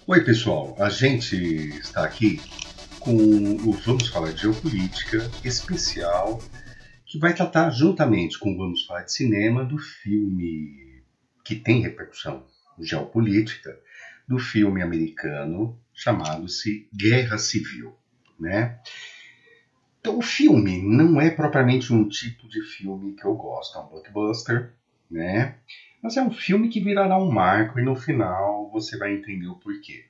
Oi, pessoal. A gente está aqui com o Vamos Falar de Geopolítica especial, que vai tratar juntamente com o Vamos Falar de Cinema do filme que tem repercussão geopolítica, do filme americano chamado-se Guerra Civil, né? Então, o filme não é propriamente um tipo de filme que eu gosto, é um blockbuster, né? Mas é um filme que virará um marco e no final você vai entender o porquê.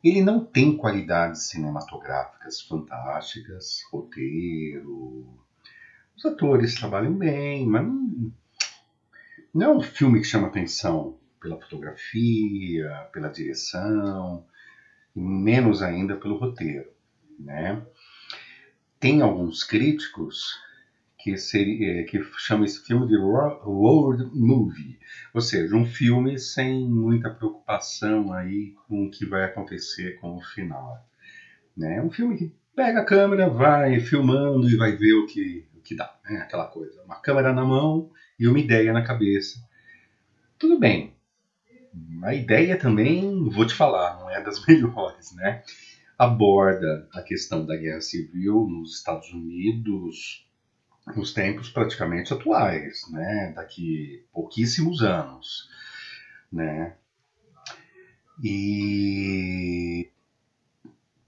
Ele não tem qualidades cinematográficas fantásticas, roteiro. Os atores trabalham bem, mas não é um filme que chama atenção pela fotografia, pela direção, e menos ainda pelo roteiro, né? Tem alguns críticos que chamam esse filme de road movie, ou seja, um filme sem muita preocupação aí com o que vai acontecer com o final. Né? É um filme que pega a câmera, vai filmando e vai ver o que dá. Né? Aquela coisa, uma câmera na mão e uma ideia na cabeça. Tudo bem. A ideia também, vou te falar, não é das melhores, né? Aborda a questão da guerra civil nos Estados Unidos nos tempos praticamente atuais, né? Daqui pouquíssimos anos, né? E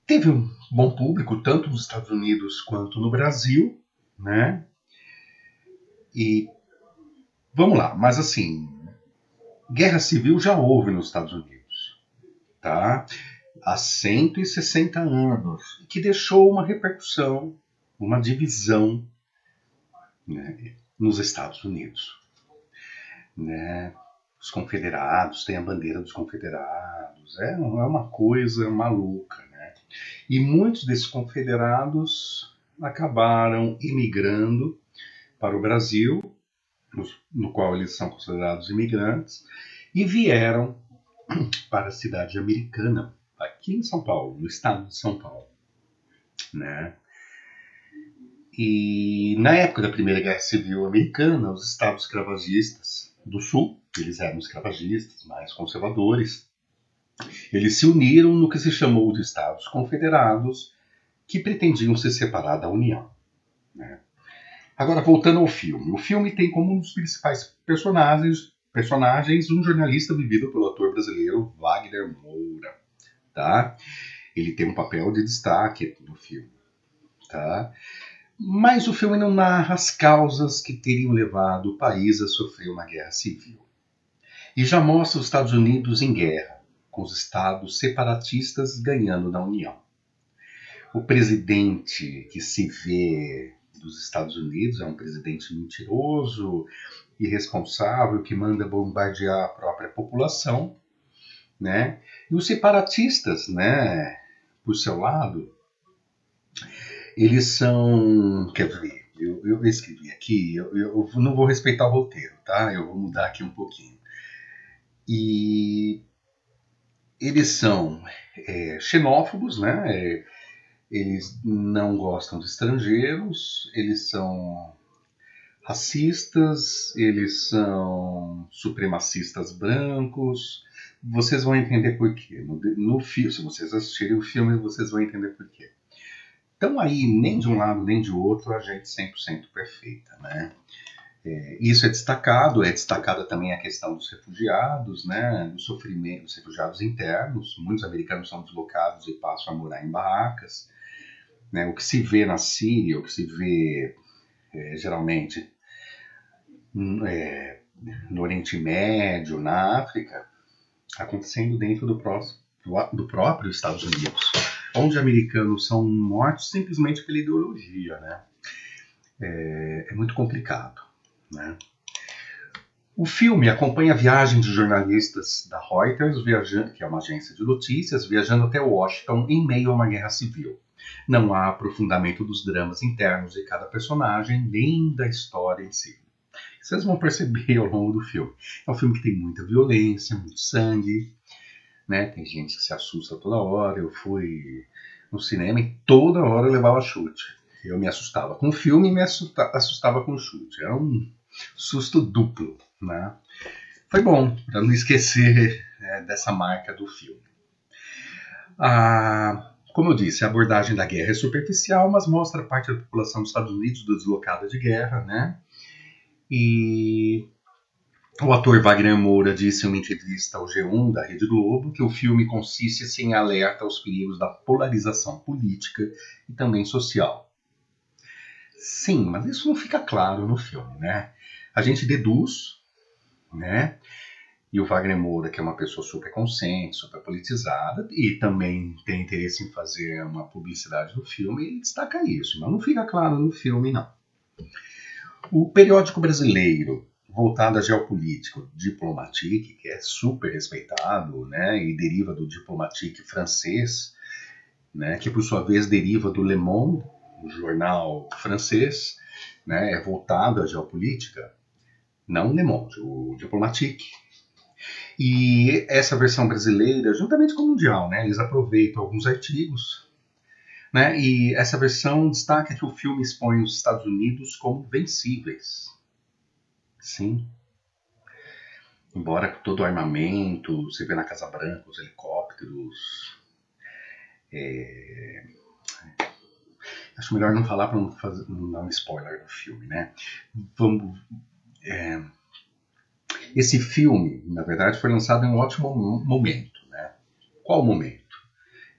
teve um bom público, tanto nos Estados Unidos quanto no Brasil, né? E vamos lá, mas assim, guerra civil já houve nos Estados Unidos, tá? Há 160 anos, que deixou uma repercussão, uma divisão, né, nos Estados Unidos, né? Os confederados, tem a bandeira dos confederados, é uma coisa maluca, né? E muitos desses confederados acabaram imigrando para o Brasil, no qual eles são considerados imigrantes, e vieram para a cidade americana, aqui em São Paulo, no estado de São Paulo, né? E na época da Primeira Guerra Civil Americana, os estados escravagistas do Sul, eles eram escravagistas, mais conservadores, eles se uniram no que se chamou de Estados Confederados, que pretendiam se separar da União, né? Agora, voltando ao filme. O filme tem como um dos principais personagens um jornalista vivido pelo ator brasileiro Wagner Moura, tá? Ele tem um papel de destaque no filme, tá? Mas o filme não narra as causas que teriam levado o país a sofrer uma guerra civil. E já mostra os Estados Unidos em guerra, com os estados separatistas ganhando na União. O presidente que se vê dos Estados Unidos é um presidente mentiroso, irresponsável, que manda bombardear a própria população, né? E os separatistas, né, por seu lado, eles são... Quer ver? Eu escrevi aqui, eu não vou respeitar o roteiro, tá? Eu vou mudar aqui um pouquinho. E eles são xenófobos, né? Eles não gostam de estrangeiros, eles são racistas, eles são supremacistas brancos. Vocês vão entender por quê. No filme, se vocês assistirem o filme, vocês vão entender por quê. Então aí, nem de um lado nem de outro, a gente 100% perfeita, né? Isso é destacada também a questão dos refugiados, né? Do sofrimento dos refugiados internos. Muitos americanos são deslocados e passam a morar em barracas, né? O que se vê na Síria, o que se vê geralmente no Oriente Médio, na África, acontecendo dentro do próprio Estados Unidos, onde americanos são mortos simplesmente pela ideologia, né? É muito complicado, né? O filme acompanha a viagem de jornalistas da Reuters, que é uma agência de notícias, viajando até Washington em meio a uma guerra civil. Não há aprofundamento dos dramas internos de cada personagem, nem da história em si. Vocês vão perceber ao longo do filme. É um filme que tem muita violência, muito sangue, né? Tem gente que se assusta toda hora. Eu fui no cinema e toda hora eu levava chute. Eu me assustava com o filme e me assustava com o chute. Era um susto duplo, né? Foi bom, para não esquecer dessa marca do filme. Como eu disse, a abordagem da guerra é superficial, mas mostra parte da população dos Estados Unidos deslocada de guerra, né? E o ator Wagner Moura disse em uma entrevista ao G1 da Rede Globo que o filme consiste em alerta aos perigos da polarização política e também social. Sim, mas isso não fica claro no filme, né? A gente deduz, né? E o Wagner Moura, que é uma pessoa super consciente, super politizada, e também tem interesse em fazer uma publicidade do filme, ele destaca isso, mas não fica claro no filme, não. O periódico brasileiro, voltado à geopolítica, o Diplomatique, que é super respeitado, né, e deriva do Diplomatique francês, né, que por sua vez deriva do Le Monde, o jornal francês, né, é voltado à geopolítica, não Le Monde, o Diplomatique. E essa versão brasileira, juntamente com o Mundial, né, eles aproveitam alguns artigos, né, e essa versão destaca que o filme expõe os Estados Unidos como vencíveis. Sim. Embora todo o armamento, você vê na Casa Branca, os helicópteros. Acho melhor não falar para não dar um spoiler do filme, né? Esse filme, na verdade, foi lançado em um ótimo momento, né? Qual momento?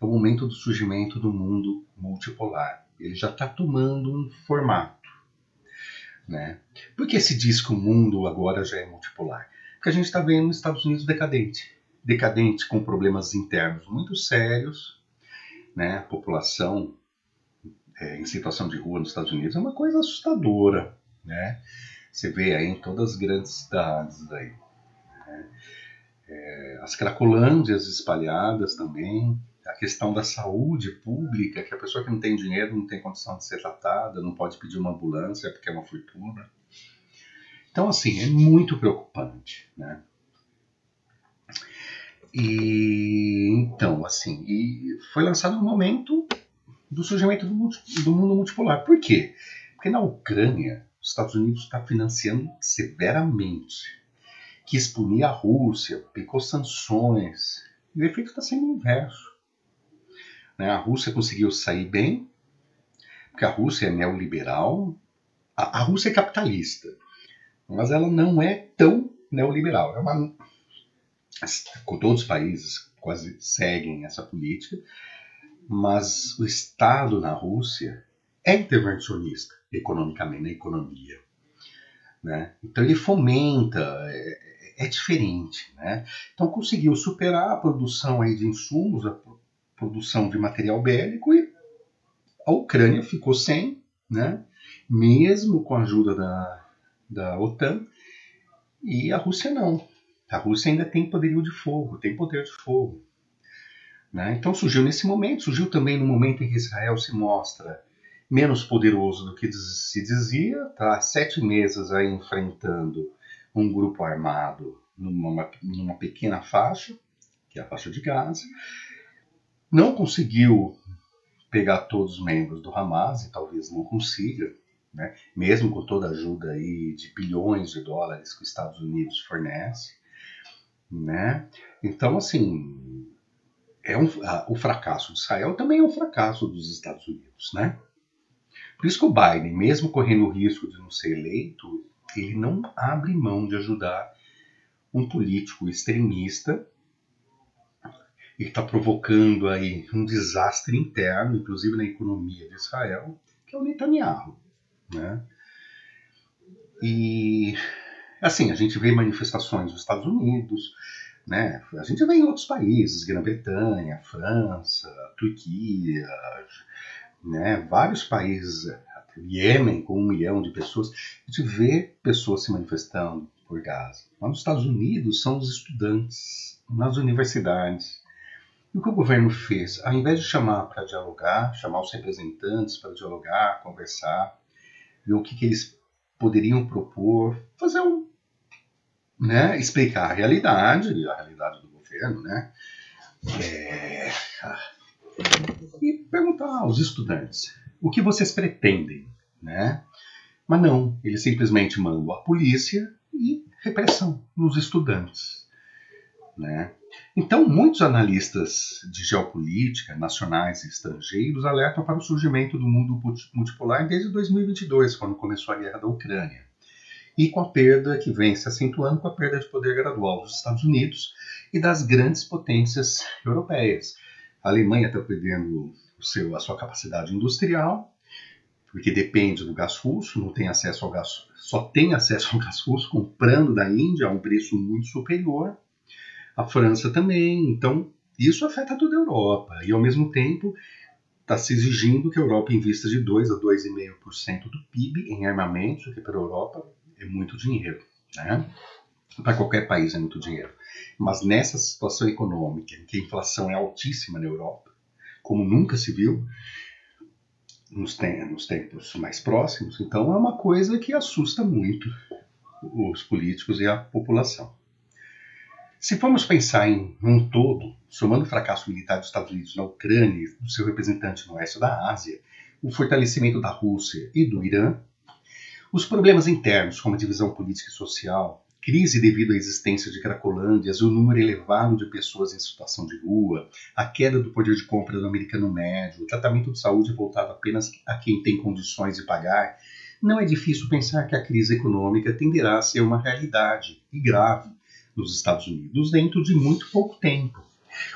É o momento do surgimento do mundo multipolar. Ele já está tomando um formato, né? Por que se diz que o mundo agora já é multipolar? Porque a gente está vendo os Estados Unidos decadente com problemas internos muito sérios, né? A população em situação de rua nos Estados Unidos é uma coisa assustadora, né? Você vê aí em todas as grandes cidades aí, né? As cracolândias espalhadas também, a questão da saúde pública, que a pessoa que não tem dinheiro não tem condição de ser tratada, não pode pedir uma ambulância porque é uma fortuna. Então, assim, é muito preocupante, né? Então, assim, foi lançado no momento do surgimento do mundo multipolar. Por quê? Porque na Ucrânia, os Estados Unidos está financiando severamente, quis punir a Rússia, aplicou sanções, e o efeito está sendo o inverso. Né? A Rússia conseguiu sair bem, porque a Rússia é neoliberal, a Rússia é capitalista, mas ela não é tão neoliberal. Todos os países quase seguem essa política, mas o Estado na Rússia é intervencionista economicamente, na economia. Né? Então ele fomenta, é diferente. Né? Então conseguiu superar a produção aí de insumos, a produção de material bélico, e a Ucrânia ficou sem, né? Mesmo com a ajuda da OTAN, e a Rússia não. A Rússia ainda tem poderio de fogo, tem poder de fogo. Né? Então surgiu nesse momento, surgiu também no momento em que Israel se mostra menos poderoso do que se dizia, está há 7 meses aí enfrentando um grupo armado numa pequena faixa, que é a faixa de Gaza, não conseguiu pegar todos os membros do Hamas, e talvez não consiga, né? Mesmo com toda a ajuda aí de bilhões de dólares que os Estados Unidos fornece. Né? Então, assim, o fracasso de Israel também é um fracasso dos Estados Unidos, né? Por isso que o Biden, mesmo correndo o risco de não ser eleito, ele não abre mão de ajudar um político extremista e está provocando aí um desastre interno, inclusive na economia de Israel, que é o Netanyahu, né? E assim, a gente vê manifestações nos Estados Unidos, né? A gente vê em outros países, Grã-Bretanha, França, Turquia, né? Vários países, Iêmen com 1 milhão de pessoas, a gente vê pessoas se manifestando por Gaza. Mas nos Estados Unidos são os estudantes, nas universidades. E o que o governo fez? Ao invés de chamar para dialogar, chamar os representantes para dialogar, conversar, ver o que eles poderiam propor, fazer né, explicar a realidade do governo, né? E perguntar aos estudantes o que vocês pretendem, né? Mas não, eles simplesmente mandam a polícia e repressão nos estudantes, né? Então, muitos analistas de geopolítica, nacionais e estrangeiros, alertam para o surgimento do mundo multipolar desde 2022, quando começou a guerra da Ucrânia, e com a perda que vem se acentuando com a perda de poder gradual dos Estados Unidos e das grandes potências europeias. A Alemanha está perdendo a sua capacidade industrial, porque depende do gás russo, não tem acesso ao gás, só tem acesso ao gás russo comprando da Índia a um preço muito superior. A França também. Então, isso afeta toda a Europa. E, ao mesmo tempo, está se exigindo que a Europa invista de 2 a 2,5% do PIB em armamentos, o que para a Europa é muito dinheiro, né? Para qualquer país é muito dinheiro. Mas nessa situação econômica, em que a inflação é altíssima na Europa, como nunca se viu nos tempos mais próximos, então é uma coisa que assusta muito os políticos e a população. Se formos pensar em um todo, somando o fracasso militar dos Estados Unidos na Ucrânia e do seu representante no oeste da Ásia, o fortalecimento da Rússia e do Irã, os problemas internos, como a divisão política e social, crise devido à existência de cracolândias e o número elevado de pessoas em situação de rua, a queda do poder de compra do americano médio, o tratamento de saúde voltado apenas a quem tem condições de pagar, não é difícil pensar que a crise econômica tenderá a ser uma realidade, e grave, nos Estados Unidos dentro de muito pouco tempo,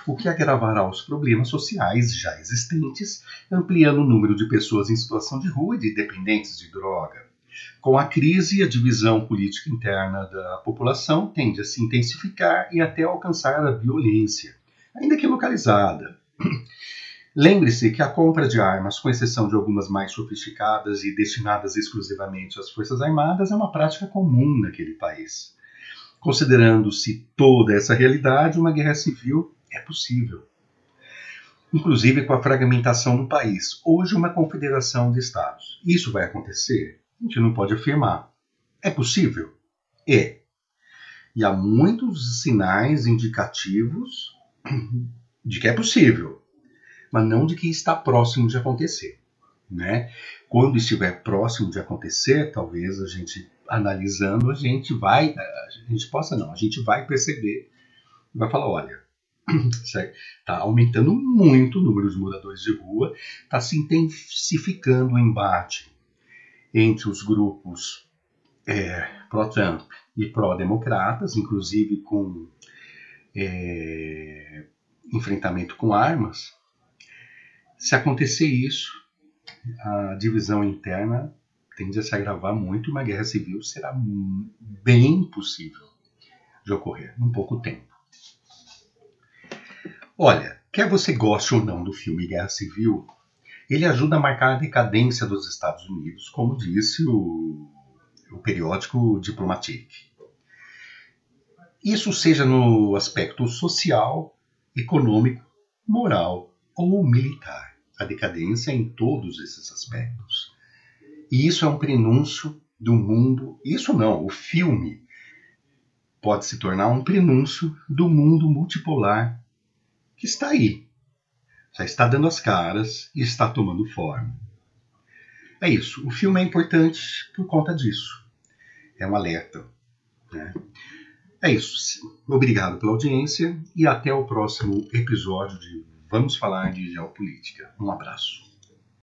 o que agravará os problemas sociais já existentes, ampliando o número de pessoas em situação de rua e de dependentes de droga. Com a crise, a divisão política interna da população tende a se intensificar e até alcançar a violência, ainda que localizada. Lembre-se que a compra de armas, com exceção de algumas mais sofisticadas e destinadas exclusivamente às Forças Armadas, é uma prática comum naquele país. Considerando-se toda essa realidade, uma guerra civil é possível. Inclusive com a fragmentação do país, hoje uma confederação de estados. Isso vai acontecer? A gente não pode afirmar. É possível? É. E há muitos sinais indicativos de que é possível, mas não de que está próximo de acontecer, né? Quando estiver próximo de acontecer, talvez a gente, analisando, a gente vai perceber, vai falar, olha, está aumentando muito o número de moradores de rua, está se intensificando o embate entre os grupos pró-Trump e pró-democratas, inclusive com enfrentamento com armas. Se acontecer isso, a divisão interna tende a se agravar muito e uma guerra civil será bem possível de ocorrer em pouco tempo. Olha, quer você goste ou não do filme Guerra Civil, ele ajuda a marcar a decadência dos Estados Unidos, como disse o periódico Diplomatique. Isso seja no aspecto social, econômico, moral ou militar. A decadência em todos esses aspectos. E isso é um prenúncio do mundo... Isso não, o filme pode se tornar um prenúncio do mundo multipolar que está aí. Já está dando as caras e está tomando forma. É isso. O filme é importante por conta disso. É um alerta, né? É isso. Obrigado pela audiência e até o próximo episódio de Vamos Falar de Geopolítica. Um abraço.